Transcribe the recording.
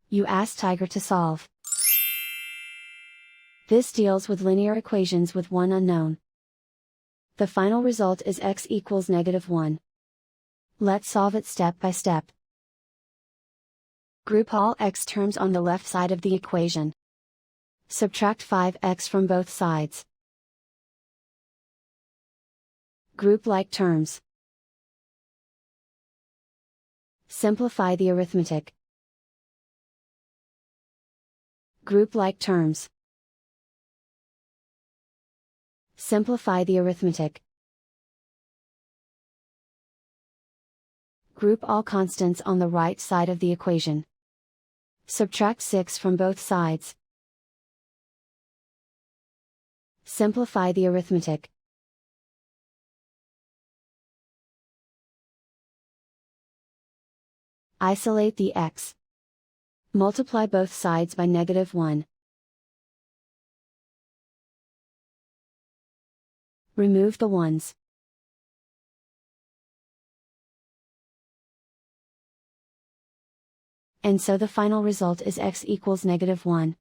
You ask Tiger to solve. This deals with linear equations with one unknown. The final result is x equals -1. Let's solve it step by step. Group all x terms on the left side of the equation. Subtract 5x from both sides. Group like terms. Simplify the arithmetic. Group like terms. Simplify the arithmetic. Group all constants on the right side of the equation. Subtract 6 from both sides. Simplify the arithmetic. Isolate the x. Multiply both sides by -1. Remove the ones. And so the final result is x equals -1.